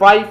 5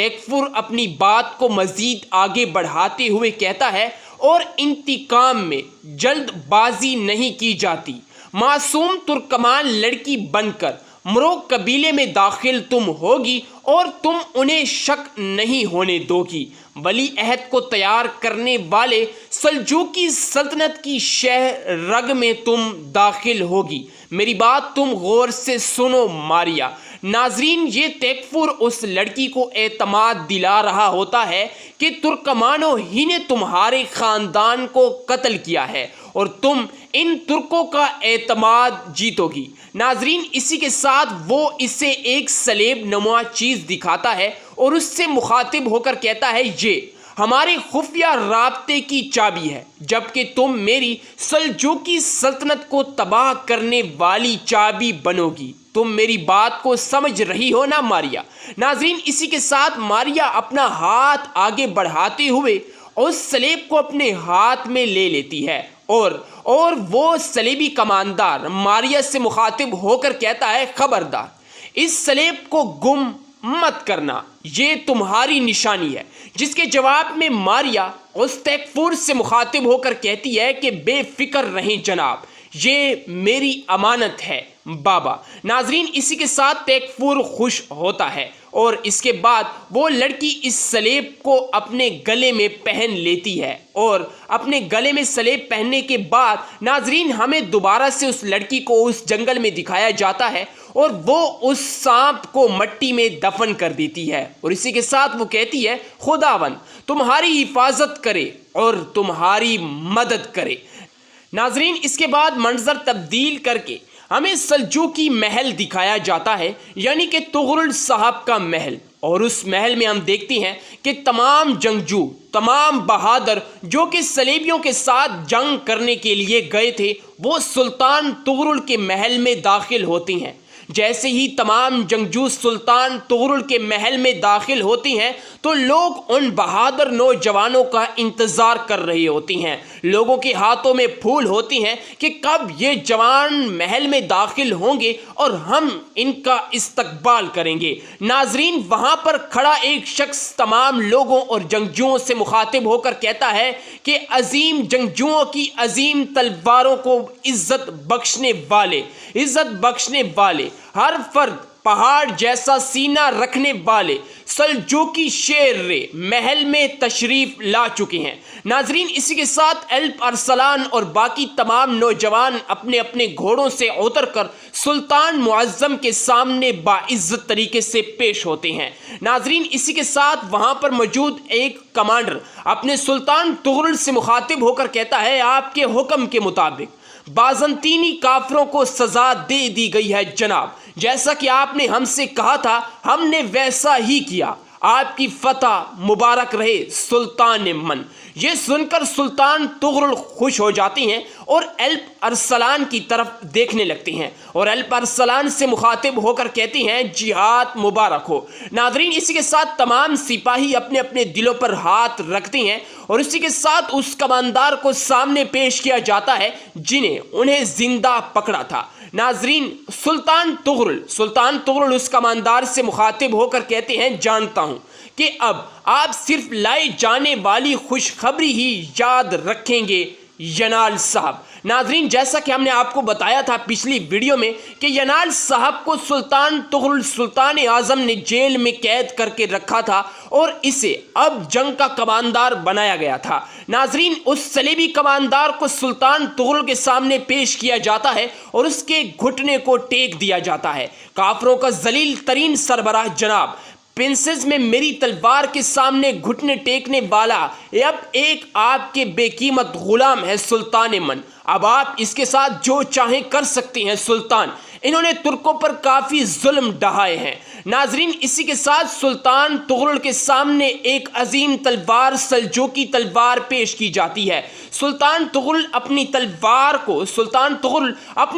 تیکفر اپنی بات کو مزید آگے بڑھاتے ہوئے کہتا ہے، اور انتقام میں جلد بازی نہیں کی جاتی۔ معصوم ترکمان لڑکی بن کر مرو قبیلے میں داخل تم ہوگی اور تم انہیں شک نہیں ہونے دو گی۔ ولی عہد کو تیار کرنے والے سلجوقی سلطنت کی شہر رگ میں تم داخل ہوگی۔ میری بات تم غور سے سنو ماریا۔ ناظرین، یہ تیکفر اس لڑکی کو اعتماد دلا رہا ہوتا ہے کہ ترکمانوں ہی نے تمہارے خاندان کو قتل کیا ہے اور تم ان ترکوں کا اعتماد جیتو گی۔ ناظرین، اسی کے ساتھ وہ اسے ایک سلیب نما چیز دکھاتا ہے اور اس سے مخاطب ہو کر کہتا ہے، یہ ہمارے خفیہ رابطے کی چابی ہے، جبکہ تم میری سلجوقی سلطنت کو تباہ کرنے والی چابی بنو گی۔ تم میری بات کو سمجھ رہی ہو نا ماریا؟ ناظرین، اسی کے ساتھ ماریا اپنا ہاتھ آگے بڑھاتے ہوئے اس سلیب کو اپنے ہاتھ میں لے لیتی ہے اور وہ سلیبی کماندار ماریا سے مخاطب ہو کر کہتا ہے، خبردار اس سلیب کو گم مت کرنا، یہ تمہاری نشانی ہے۔ جس کے جواب میں ماریا اس تیکفر سے مخاطب ہو کر کہتی ہے کہ بے فکر رہیں جناب، یہ میری امانت ہے بابا۔ ناظرین، اسی کے ساتھ تیکفر خوش ہوتا ہے اور اس کے بعد وہ لڑکی اس سلیب کو اپنے گلے میں پہن لیتی ہے، اور اپنے گلے میں سلیب پہننے کے بعد ناظرین ہمیں دوبارہ سے اس لڑکی کو اس جنگل میں دکھایا جاتا ہے اور وہ اس سانپ کو مٹی میں دفن کر دیتی ہے، اور اسی کے ساتھ وہ کہتی ہے، خداوند تمہاری حفاظت کرے اور تمہاری مدد کرے۔ ناظرین، اس کے بعد منظر تبدیل کر کے ہمیں سلجوقی محل دکھایا جاتا ہے، یعنی کہ طغرل صاحب کا محل، اور اس محل میں ہم دیکھتے ہیں کہ تمام جنگجو، تمام بہادر جو کہ صلیبیوں کے ساتھ جنگ کرنے کے لیے گئے تھے، وہ سلطان طغرل کے محل میں داخل ہوتے ہیں۔ جیسے ہی تمام جنگجو سلطان طغرل کے محل میں داخل ہوتی ہیں تو لوگ ان بہادر نوجوانوں کا انتظار کر رہے ہوتی ہیں۔ لوگوں کے ہاتھوں میں پھول ہوتی ہیں کہ کب یہ جوان محل میں داخل ہوں گے اور ہم ان کا استقبال کریں گے۔ ناظرین، وہاں پر کھڑا ایک شخص تمام لوگوں اور جنگجوؤں سے مخاطب ہو کر کہتا ہے کہ عظیم جنگجوؤں کی عظیم تلواروں کو عزت بخشنے والے ہر فرد پہاڑ جیسا سینہ رکھنے والے سلجوقی شیر محل میں تشریف لا چکے ہیں۔ ناظرین، اسی کے ساتھ الپ ارسلان اور باقی تمام نوجوان اپنے اپنے گھوڑوں سے اتر کر سلطان معظم کے سامنے باعزت طریقے سے پیش ہوتے ہیں۔ ناظرین، اسی کے ساتھ وہاں پر موجود ایک کمانڈر اپنے سلطان طغرل سے مخاطب ہو کر کہتا ہے، آپ کے حکم کے مطابق بازنطینی کافروں کو سزا دے دی گئی ہے جناب، جیسا کہ آپ نے ہم سے کہا تھا ہم نے ویسا ہی کیا۔ آپ کی فتح مبارک رہے سلطان من۔ یہ سن کر سلطان طغرل خوش ہو جاتے ہیں اور الپ ارسلان کی طرف دیکھنے لگتے ہیں اور الپ ارسلان سے مخاطب ہو کر کہتے ہیں، جہاد مبارک ہو۔ ناظرین، اسی کے ساتھ تمام سپاہی اپنے اپنے دلوں پر ہاتھ رکھتے ہیں اور اسی کے ساتھ اس کماندار کو سامنے پیش کیا جاتا ہے جنہیں انہیں زندہ پکڑا تھا۔ ناظرین، سلطان طغرل اس کماندار سے مخاطب ہو کر کہتے ہیں، جانتا ہوں کہ اب آپ صرف لائے جانے والی خوشخبری ہی یاد رکھیں گے ینال صاحب۔ ناظرین، جیسا کہ ہم نے آپ کو بتایا تھا پچھلی ویڈیو میں کہ ینال صاحب کو سلطان طغرل سلطان اعظم نے جیل میں قید کر کے رکھا تھا اور اسے اب جنگ کا کماندار بنایا گیا تھا۔ ناظرین، اس صلیبی کماندار کو سلطان طغرل کے سامنے پیش کیا جاتا ہے اور اس کے گھٹنے کو ٹیک دیا جاتا ہے۔ کافروں کا ذلیل ترین سربراہ جناب، پرنسز میں میری تلوار کے سامنے گھٹنے ٹیکنے والا اب ایک آپ کے بے قیمت غلام ہے سلطان من۔ اب آپ اس کے ساتھ جو چاہیں کر سکتے ہیں سلطان۔ انہوں نے ترکوں پر کافی ظلم ڈھائے ہیں۔ ناظرین، اسی کے ساتھ سلطان طغرل کے سامنے ایک عظیم تلوار سلجوقی تلوار پیش کی جاتی ہے۔ سلطان طغرل اپنی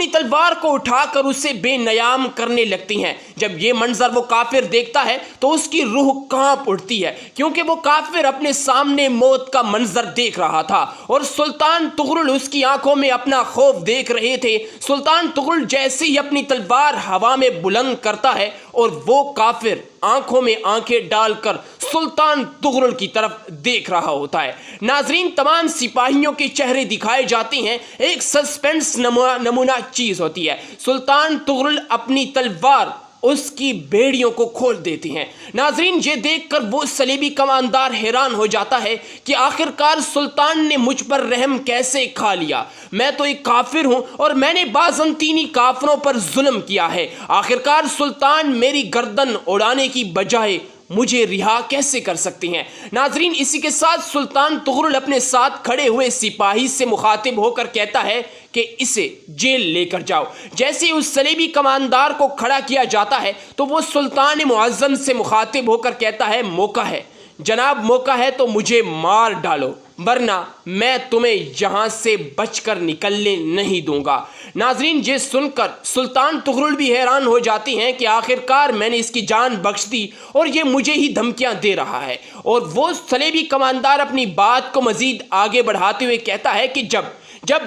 تلوار کو اٹھا کر اسے بے نیام کرنے لگتی ہیں۔ جب یہ منظر وہ کافر دیکھتا ہے تو اس کی روح کانپ اٹھتی ہے، کیونکہ وہ کافر اپنے سامنے موت کا منظر دیکھ رہا تھا اور سلطان طغرل اس کی آنکھوں میں اپنا خوف دیکھ رہے تھے۔ سلطان طغرل جیسے ہی اپنے اپنی تلوار ہوا میں بلند کرتا ہے اور وہ کافر آنکھوں میں آنکھیں ڈال کر سلطان تغرل کی طرف دیکھ رہا ہوتا ہے۔ ناظرین، تمام سپاہیوں کے چہرے دکھائے جاتے ہیں، ایک سسپینس نمونہ چیز ہوتی ہے۔ سلطان تغرل اپنی تلوار اس کی بیڑیوں کو کھول دیتے ہیں۔ ناظرین، یہ دیکھ کر وہ صلیبی کماندار حیران ہو جاتا ہے کہ آخرکار سلطان نے مجھ پر رحم کیسے کھا لیا۔ میں تو ایک کافر ہوں اور میں نے بازنطینی کافروں پر ظلم کیا ہے۔ آخرکار سلطان میری گردن اڑانے کی بجائے مجھے رہا کیسے کر سکتے ہیں؟ ناظرین، اسی کے ساتھ سلطان تغرل اپنے ساتھ کھڑے ہوئے سپاہی سے مخاطب ہو کر کہتا ہے کہ اسے جیل لے کر جاؤ۔ جیسے اس صلیبی کماندار کو کھڑا کیا جاتا ہے تو وہ سلطان معظم سے مخاطب ہو کر کہتا ہے، موقع ہے جناب، موقع ہے تو مجھے مار ڈالو، ورنہ میں تمہیں یہاں سے بچ کر نکلنے نہیں دوں گا۔ ناظرین، یہ سن کر سلطان تغرل بھی حیران ہو جاتے ہیں کہ آخرکار میں نے اس کی جان بخش دی اور یہ مجھے ہی دھمکیاں دے رہا ہے۔ اور وہ صلیبی کماندار اپنی بات کو مزید آگے بڑھاتے ہوئے کہتا ہے کہ جب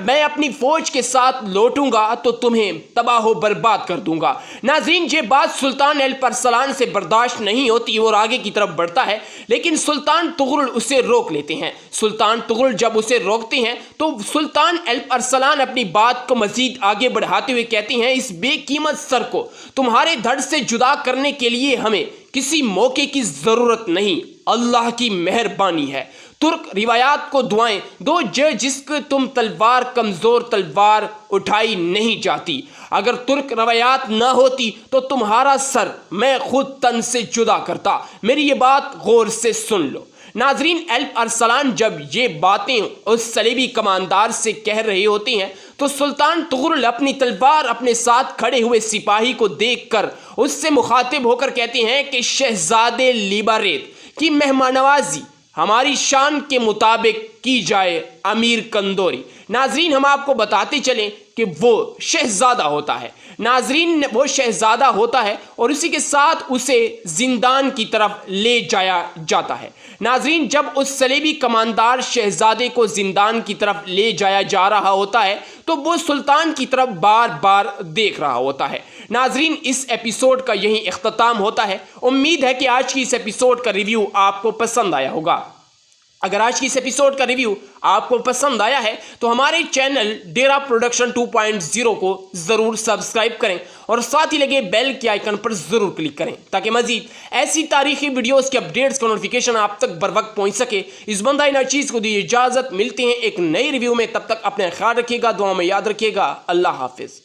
میں اپنی فوج کے ساتھ لوٹوں گا تو تمہیں تباہ و برباد کر دوں گا۔ ناظرین، یہ بات سلطان الپرسلان سے برداشت نہیں ہوتی اور آگے کی طرف بڑھتا ہے، لیکن سلطان تغرل اسے روک لیتے ہیں۔ سلطان تغرل جب اسے روکتے ہیں تو سلطان الپرسلان اپنی بات کو مزید آگے بڑھاتے ہوئے کہتے ہیں، اس بے قیمت سر کو تمہارے دھڑ سے جدا کرنے کے لیے ہمیں کسی موقع کی ضرورت نہیں، اللہ کی مہربانی ہے۔ ترک روایات کو دعائیں دو جس کو تم تلوار کمزور تلوار اٹھائی نہیں جاتی۔ اگر ترک روایات نہ ہوتی تو تمہارا سر میں خود تن سے جدا کرتا۔ میری یہ بات غور سے سن لو۔ ناظرین، الپرسلان جب یہ باتیں اس صلیبی کماندار سے کہہ رہے ہوتے ہیں تو سلطان تغرل اپنی تلوار اپنے ساتھ کھڑے ہوئے سپاہی کو دیکھ کر اس سے مخاطب ہو کر کہتے ہیں کہ شہزادے لیباریت کی مہمان نوازی ہماری شان کے مطابق کی جائے امیر کندوری۔ ناظرین، ہم آپ کو بتاتے چلیں کہ وہ شہزادہ ہوتا ہے۔ ناظرین، وہ شہزادہ ہوتا ہے اور اسی کے ساتھ اسے زندان کی طرف لے جایا جاتا ہے۔ ناظرین، جب اس صلیبی کماندار شہزادے کو زندان کی طرف لے جایا جا رہا ہوتا ہے تو وہ سلطان کی طرف بار بار دیکھ رہا ہوتا ہے۔ ناظرین، اس ایپیسوڈ کا یہی اختتام ہوتا ہے۔ امید ہے کہ آج کی اس ایپیسوڈ کا ریویو آپ کو پسند آیا ہوگا۔ اگر آج کی اس ایپیسوڈ کا ریویو آپ کو پسند آیا ہے تو ہمارے چینل ڈیرا پروڈکشن 2.0 کو ضرور سبسکرائب کریں اور ساتھ ہی لگے بیل کے آئیکن پر ضرور کلک کریں تاکہ مزید ایسی تاریخی ویڈیوز کے اپڈیٹس کا نوٹیفیکیشن آپ تک بر وقت پہنچ سکے۔ اس بندہ ناچیز کو دی اجازت، ملتے ہیں ایک نئی ریویو میں، تب تک اپنے خیال رکھیے گا، دعاؤں میں یاد رکھیے گا۔ اللہ حافظ۔